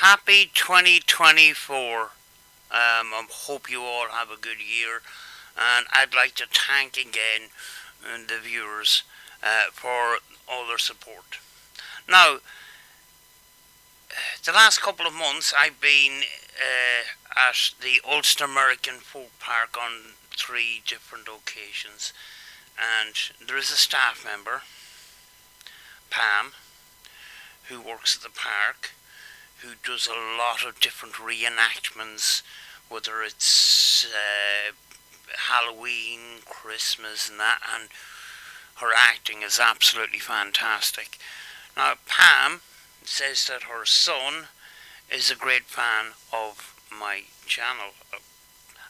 Happy 2024. I hope you all have a good year, and I'd like to thank again the viewers for all their support. Now, the last couple of months I've been at the Ulster American Folk Park on 3 different occasions, and there is a staff member, Pam, who works at the park, who does a lot of different reenactments, whether it's Halloween, Christmas and that, and her acting is absolutely fantastic. Now, Pam says that her son is a great fan of my channel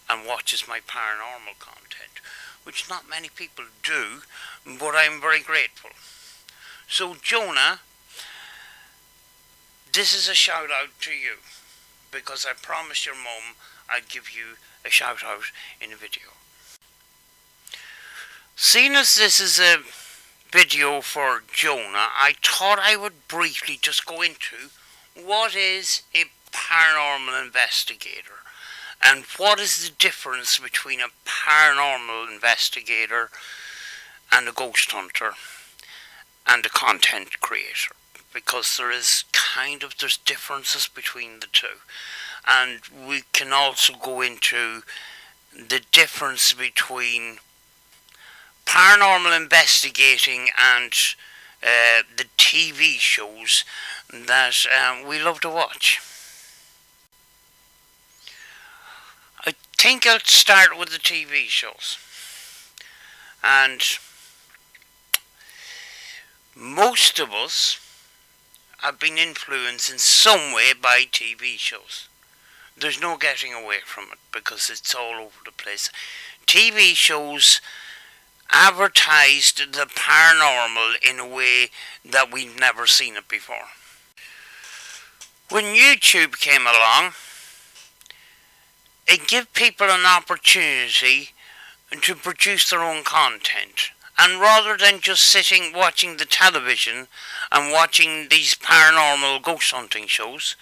and watches my paranormal content, which not many people do, but I'm very grateful. So, Jonah, this is a shout out to you, because I promised your mum I'd give you a shout out in a video. Seeing as this is a video for Jonah, I thought I would briefly just go into what is a paranormal investigator and what is the difference between a paranormal investigator and a ghost hunter and a content creator, because there's differences between the two, and we can also go into the difference between paranormal investigating and the TV shows that we love to watch. I think I'll start with the TV shows, and most of us have been influenced in some way by TV shows. There's no getting away from it because it's all over the place. TV shows advertised the paranormal in a way that we've never seen it before. When YouTube came along, it gave people an opportunity to produce their own content. And rather than just sitting watching the television and watching these paranormal ghost hunting shows,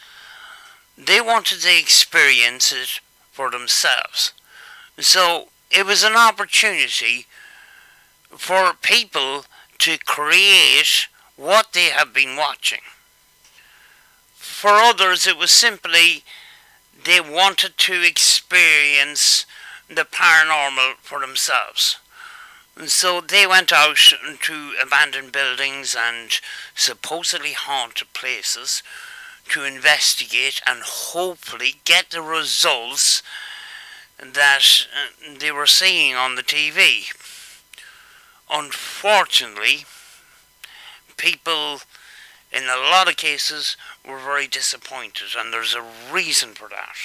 they wanted to experience it for themselves. So it was an opportunity for people to create what they have been watching. For others, it was simply they wanted to experience the paranormal for themselves. So they went out to abandoned buildings and supposedly haunted places to investigate and hopefully get the results that they were seeing on the TV. Unfortunately, people in a lot of cases were very disappointed, and there's a reason for that.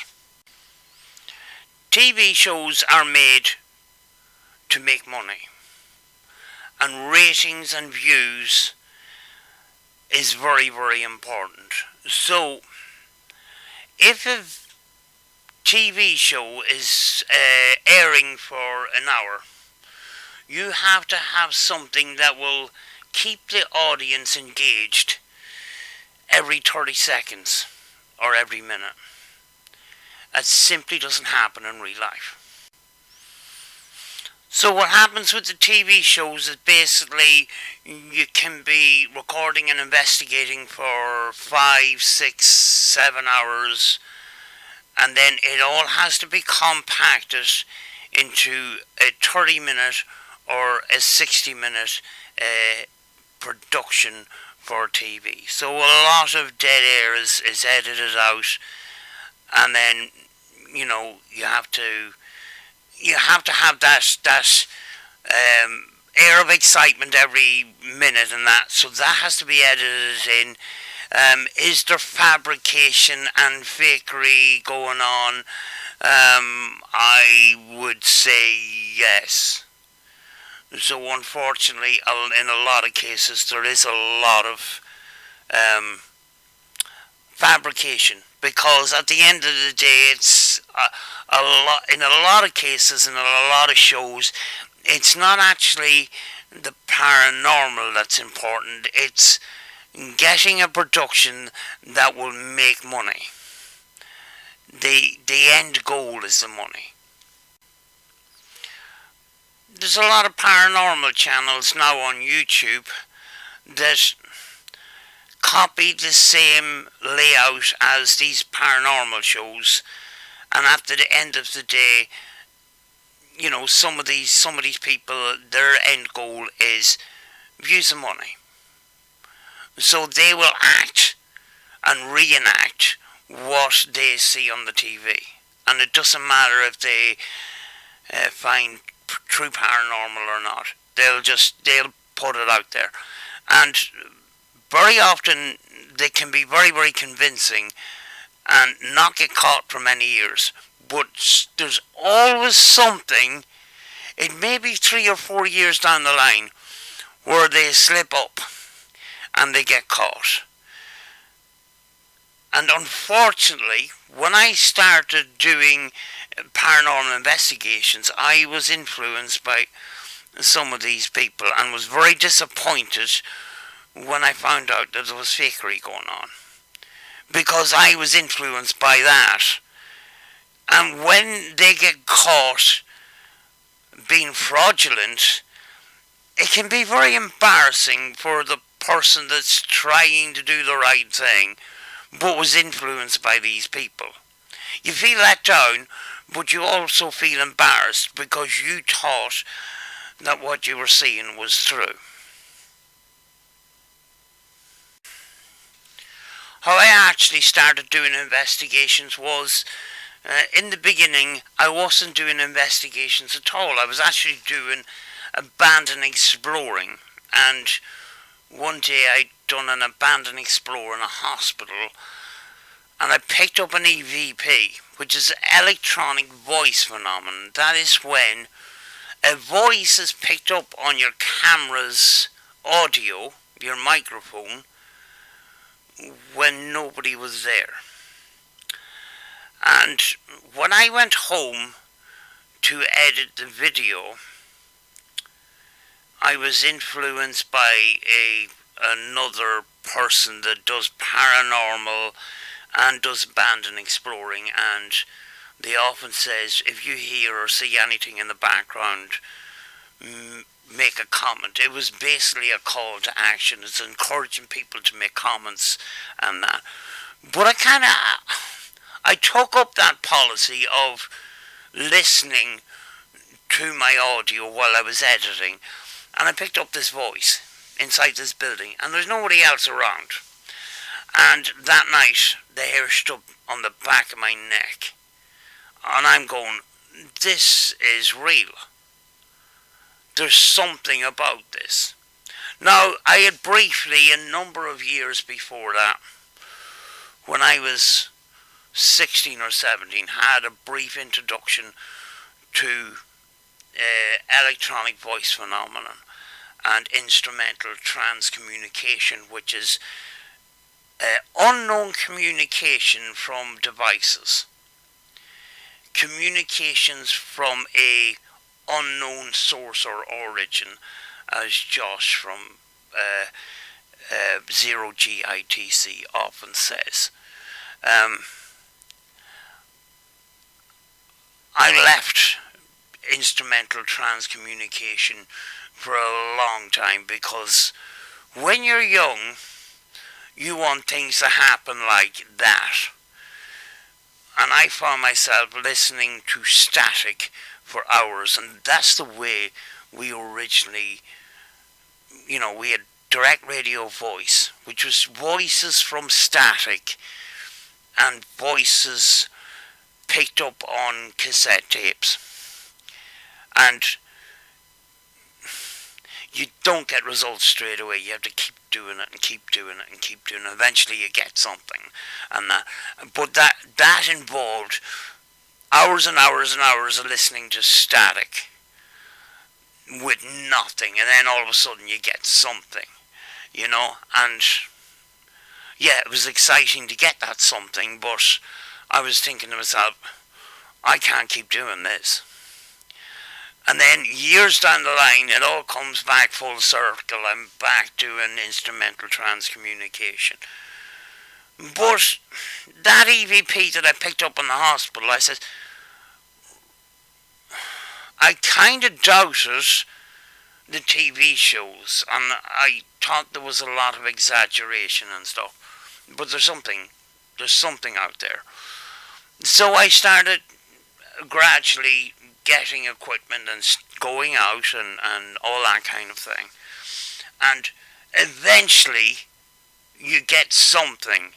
TV shows are made to make money, and ratings and views is very, very important. So if a TV show is airing for an hour, you have to have something that will keep the audience engaged every 30 seconds or every minute. That simply doesn't happen in real life. So what happens with the TV shows is basically you can be recording and investigating for 5, 6, 7 hours, and then it all has to be compacted into a 30-minute or a 60-minute production for TV. So a lot of dead air is edited out, and then you have to have that air of excitement every minute and that. So that has to be edited in. Is there fabrication and fakery going on? I would say yes. So unfortunately, in a lot of cases, there is a lot of fabrication, because at the end of the day, it's a lot. In a lot of cases, in a lot of shows, it's not actually the paranormal that's important. It's getting a production that will make money. The end goal is the money. There's a lot of paranormal channels now on YouTube that copy the same layout as these paranormal shows, and after the end of the day, some of these people, their end goal is views and money. So they will act and reenact what they see on the TV, and it doesn't matter if they find true paranormal or not. They'll put it out there, and very often they can be very, very convincing and not get caught for many years. But there's always something, it may be 3 or 4 years down the line, where they slip up and they get caught. And unfortunately, when I started doing paranormal investigations, I was influenced by some of these people and was very disappointed when I found out that there was fakery going on, because I was influenced by that. And when they get caught being fraudulent, it can be very embarrassing for the person that's trying to do the right thing but was influenced by these people. You feel let down, but you also feel embarrassed because you thought that what you were seeing was true. How I actually started doing investigations was, in the beginning, I wasn't doing investigations at all. I was actually doing abandoned exploring, and one day I'd done an abandoned explore in a hospital, and I picked up an EVP, which is electronic voice phenomenon. That is when a voice is picked up on your camera's audio, your microphone, when nobody was there. And when I went home to edit the video, I was influenced by another person that does paranormal and does abandoned exploring, and they often says, if you hear or see anything in the background, make a comment. It was basically a call to action. It's encouraging people to make comments and that. But I took up that policy of listening to my audio while I was editing, and I picked up this voice inside this building, and there's nobody else around. And that night, the hair stood on the back of my neck, and I'm going, this is real. There's something about this. Now, I had briefly, a number of years before that, when I was 16 or 17, had a brief introduction to electronic voice phenomenon and instrumental transcommunication, which is unknown communication from devices. Communications from a unknown source or origin, as Josh from Zero GITC often says. I left instrumental transcommunication for a long time because when you're young, you want things to happen like that. And I found myself listening to static for hours, and that's the way we originally, we had direct radio voice, which was voices from static and voices picked up on cassette tapes. And you don't get results straight away. You have to keep doing it and keep doing it and keep doing it. Eventually you get something. But that involved hours and hours and hours of listening to static with nothing, and then all of a sudden you get something, and yeah, it was exciting to get that something, but I was thinking to myself, I can't keep doing this. And then years down the line, it all comes back full circle. I'm back to an instrumental transcommunication. But that EVP that I picked up in the hospital, I said, I kind of doubted the TV shows, and I thought there was a lot of exaggeration and stuff. But there's something out there. So I started gradually getting equipment and going out and all that kind of thing. And eventually you get something.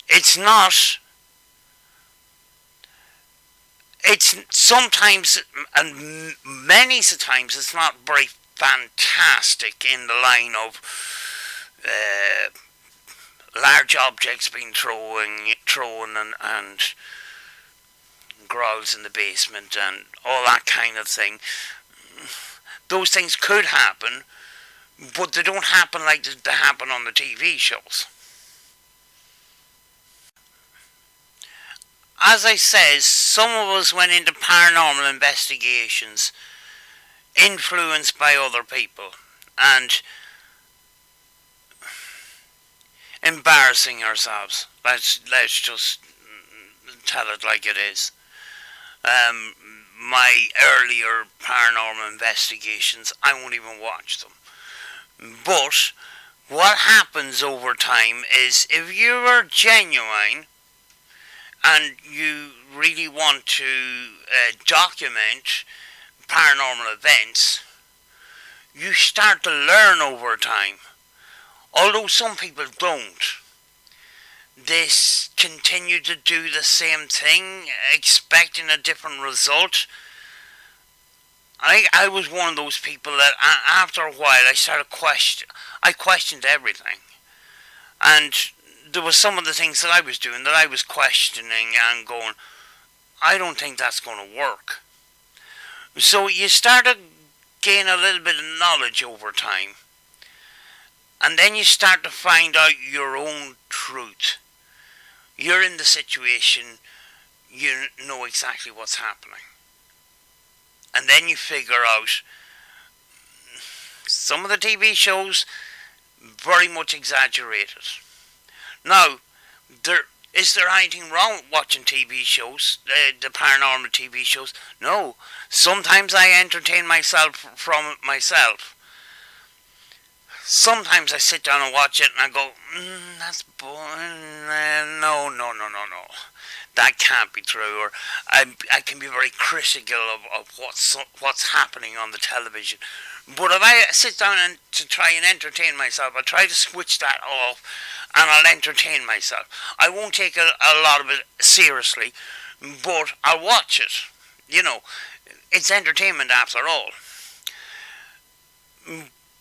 It's not, it's sometimes, and many times, it's not very fantastic in the line of large objects being thrown and growls in the basement and all that kind of thing. Those things could happen, but they don't happen like they happen on the TV shows. As I said, some of us went into paranormal investigations influenced by other people and embarrassing ourselves. Let's just tell it like it is. My earlier paranormal investigations, I won't even watch them. But what happens over time is, if you are genuine and you really want to document paranormal events, you start to learn over time. Although some people don't. They continue to do the same thing, expecting a different result. I was one of those people that after a while I questioned everything. And there was some of the things that I was doing that I was questioning and going, I don't think that's going to work. So you start to gain a little bit of knowledge over time. And then you start to find out your own truth. You're in the situation, you know exactly what's happening. And then you figure out some of the TV shows very much exaggerated. Now, is there anything wrong with watching TV shows, the paranormal TV shows? No. Sometimes I entertain myself from it myself. Sometimes I sit down and watch it and I go, that's boring. No. That can't be true. Or I can be very critical of what's happening on the television. But if I sit down and to try and entertain myself, I try to switch that off and I'll entertain myself. I won't take a lot of it seriously, but I'll watch it. You know, it's entertainment after all.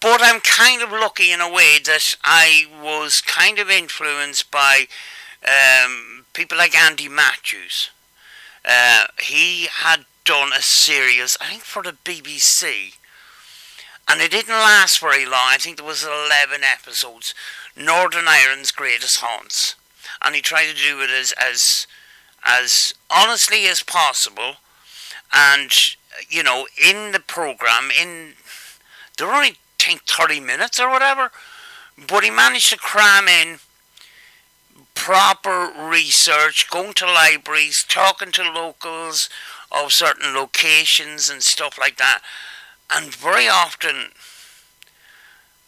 But I'm kind of lucky in a way that I was kind of influenced by people like Andy Matthews. He had done a series, I think for the BBC, and it didn't last very long. I think there was 11 episodes, Northern Ireland's Greatest Haunts. And he tried to do it as honestly as possible. And, you know, in the programme, there were only, I think, 30 minutes or whatever, but he managed to cram in proper research, going to libraries, talking to locals of certain locations and stuff like that. And very often,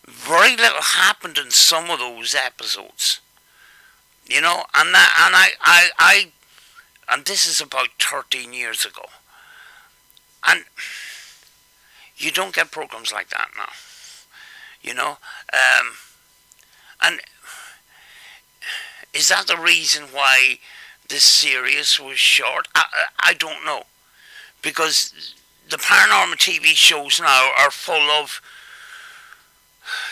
very little happened in some of those episodes. You know, and this is about 13 years ago. And you don't get programs like that now. You know, and is that the reason why this series was short? I don't know, because the paranormal TV shows now are full of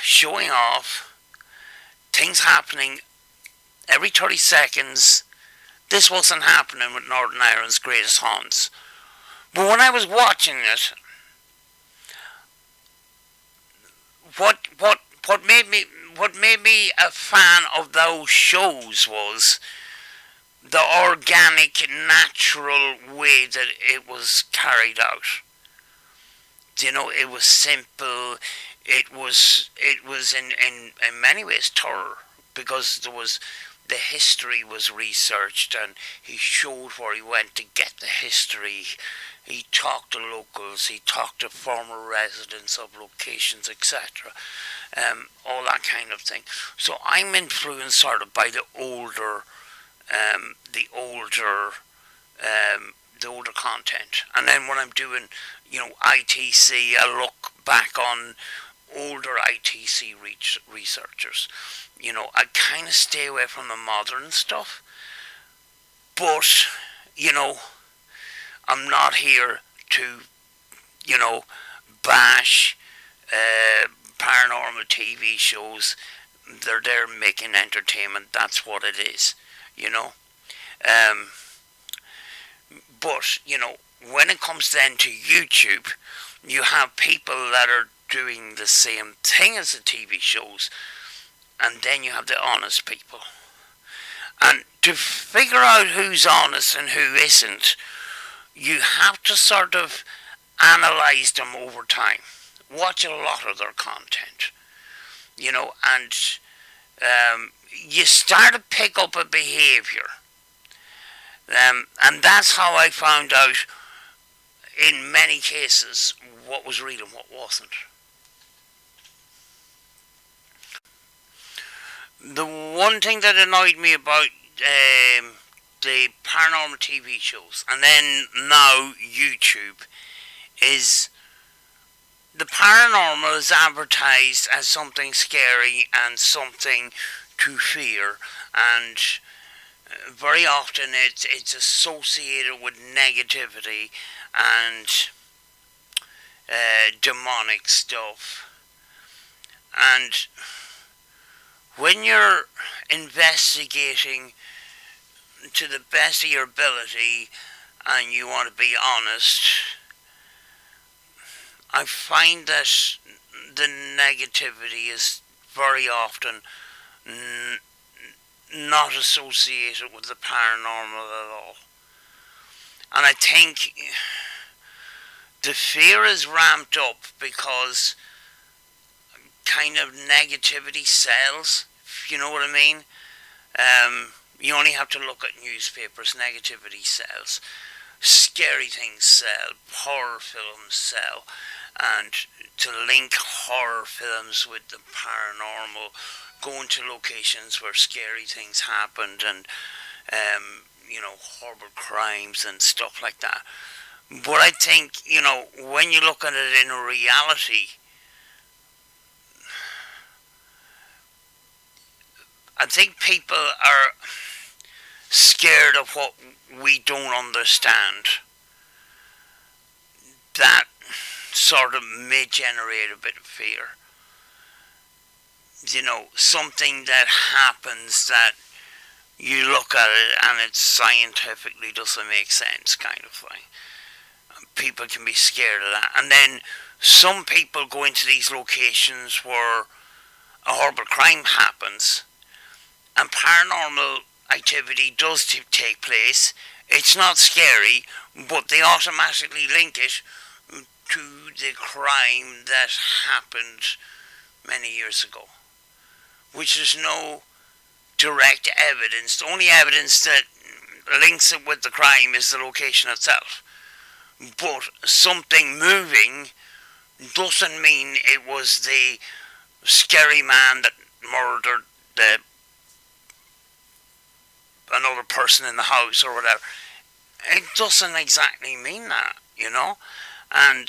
showing off, things happening every 30 seconds. This wasn't happening with Northern Ireland's Greatest Haunts. But when I was watching it, what made me a fan of those shows was the organic, natural way that it was carried out. You know, it was simple. It was in many ways thorough, because the history was researched, and he showed where he went to get the history. He talked to locals. He talked to former residents of locations, etc. All that kind of thing. So I'm influenced sort of by the older the older content. And then when I'm doing, ITC, I look back on older ITC researchers. I kind of stay away from the modern stuff, but, you know, I'm not here to, bash paranormal TV shows. They're there making entertainment. That's what it is, you know. Um, but, when it comes then to YouTube, you have people that are doing the same thing as the TV shows, and then you have the honest people. And to figure out who's honest and who isn't, you have to sort of analyze them over time. Watch a lot of their content, and you start to pick up a behaviour. And that's how I found out, in many cases, what was real and what wasn't. The one thing that annoyed me about the paranormal TV shows, and then now YouTube, is the paranormal is advertised as something scary and something to fear, and very often it's associated with negativity and demonic stuff. And when you're investigating to the best of your ability and you want to be honest, I find that the negativity is very often not associated with the paranormal at all. And I think the fear is ramped up because kind of negativity sells, if you know what I mean. You only have to look at newspapers. Negativity sells. Scary things sell. Horror films sell. And to link horror films with the paranormal, going to locations where scary things happened, and horrible crimes and stuff like that. But I think, when you look at it in reality, I think people are scared of what we don't understand. That sort of may generate a bit of fear. Something that happens that you look at it and it scientifically doesn't make sense, kind of thing. People can be scared of that. And then some people go into these locations where a horrible crime happens and paranormal activity does take place. It's not scary, but they automatically link it to the crime that happened many years ago, which is no direct evidence. The only evidence that links it with the crime is the location itself. But something moving doesn't mean it was the scary man that murdered another person in the house or whatever. It doesn't exactly mean that, And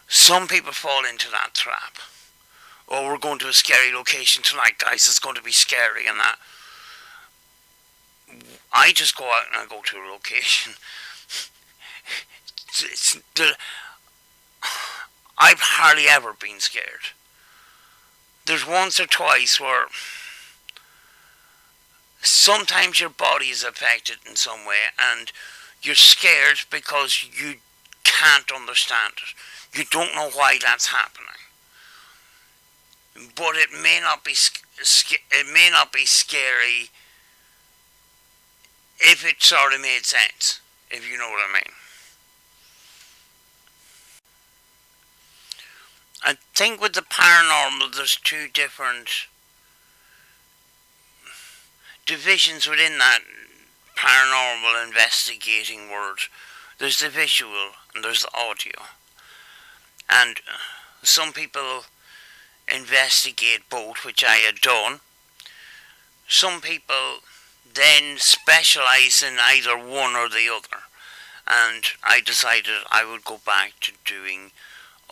some people fall into that trap. Oh, we're going to a scary location tonight, guys. It's going to be scary and that. I just go out and I go to a location. I've hardly ever been scared. There's once or twice where sometimes your body is affected in some way and you're scared because you can't understand it. You don't know why that's happening. But it may not be scary if it sort of made sense, if you know what I mean. I think with the paranormal, there's two different divisions within that paranormal investigating world. There's the visual and there's the audio. And some people investigate both, which I had done. Some people then specialise in either one or the other. And I decided I would go back to doing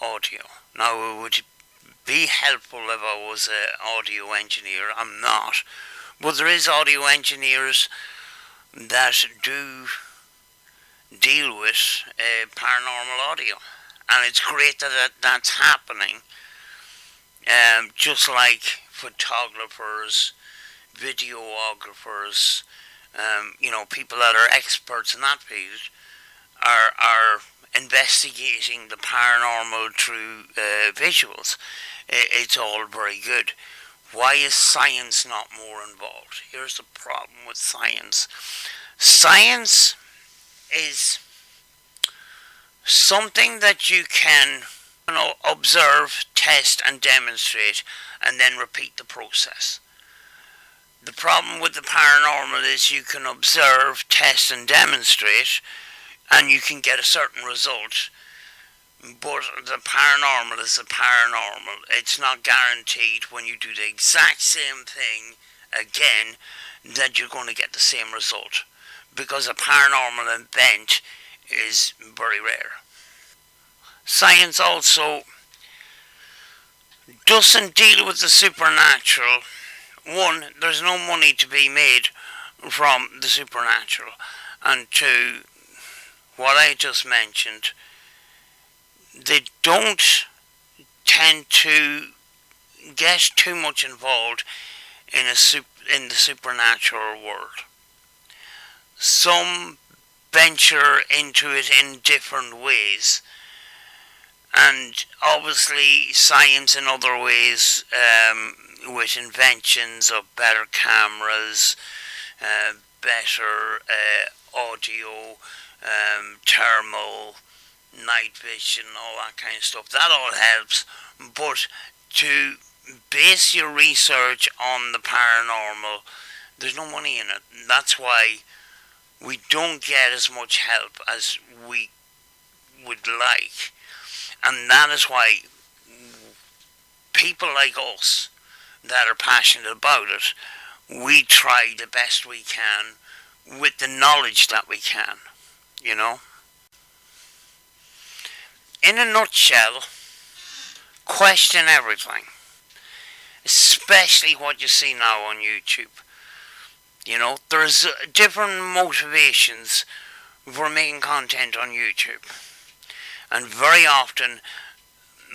audio. Now, it would be helpful if I was an audio engineer. I'm not. But there is audio engineers that do deal with paranormal audio. And it's great that that's happening. Just like photographers, videographers, people that are experts in that field are investigating the paranormal through visuals. It's all very good. Why is science not more involved? Here's the problem with science. Science is something that you can observe, test, and demonstrate, and then repeat the process. The problem with the paranormal is you can observe, test, and demonstrate, and you can get a certain result. But the paranormal is the paranormal. It's not guaranteed when you do the exact same thing again that you're going to get the same result. Because a paranormal event is very rare. Science also doesn't deal with the supernatural. One, there's no money to be made from the supernatural. And two, what I just mentioned, they don't tend to get too much involved in the supernatural world. Some venture into it in different ways, and obviously science in other ways, with inventions of better cameras, better audio, thermal, night vision, all that kind of stuff. That all helps, but to base your research on the paranormal, there's no money in it. That's why we don't get as much help as we would like. And that is why people like us that are passionate about it, we try the best we can with the knowledge that we can, you know. In a nutshell, question everything, especially what you see now on YouTube. You know, there's different motivations for making content on YouTube. And very often,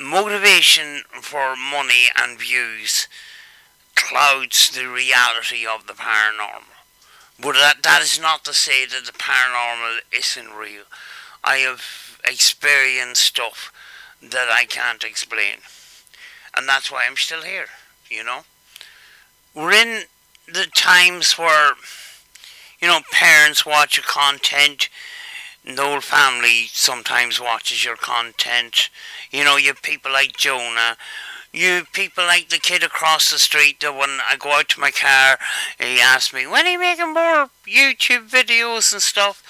motivation for money and views clouds the reality of the paranormal. But that is not to say that the paranormal isn't real. I have experienced stuff that I can't explain. And that's why I'm still here, you know. We're in the times where, parents watch your content. The whole family sometimes watches your content. You have people like Jonah. You have people like the kid across the street that when I go out to my car, he asks me, when are you making more YouTube videos and stuff?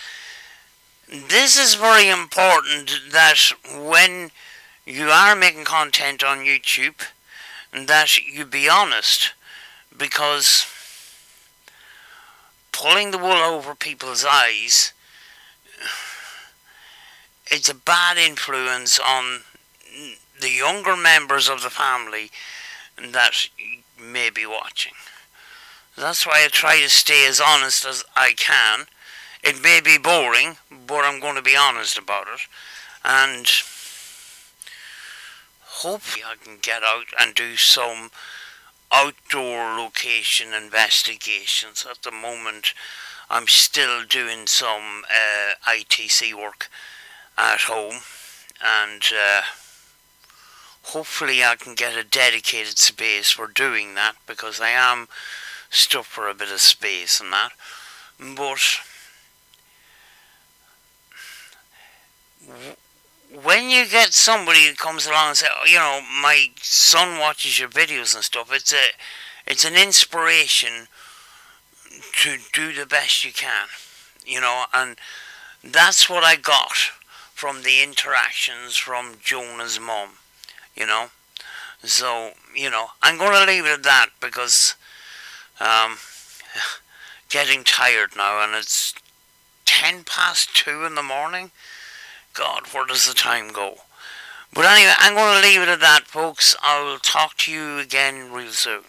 This is very important that when you are making content on YouTube, that you be honest, because pulling the wool over people's eyes, it's a bad influence on the younger members of the family that may be watching. That's why I try to stay as honest as I can. It may be boring, but I'm going to be honest about it. And hopefully I can get out and do some outdoor location investigations. At the moment, I'm still doing some ITC work at home, and hopefully I can get a dedicated space for doing that, because I am stuck for a bit of space and that. But when you get somebody who comes along and says, oh, my son watches your videos and stuff, it's an inspiration to do the best you can, and that's what I got from the interactions from Jonah's mum, you know. So, I'm going to leave it at that because um, getting tired now and it's 10 past 2 in the morning. God, where does the time go? But anyway, I'm going to leave it at that, folks. I will talk to you again real soon.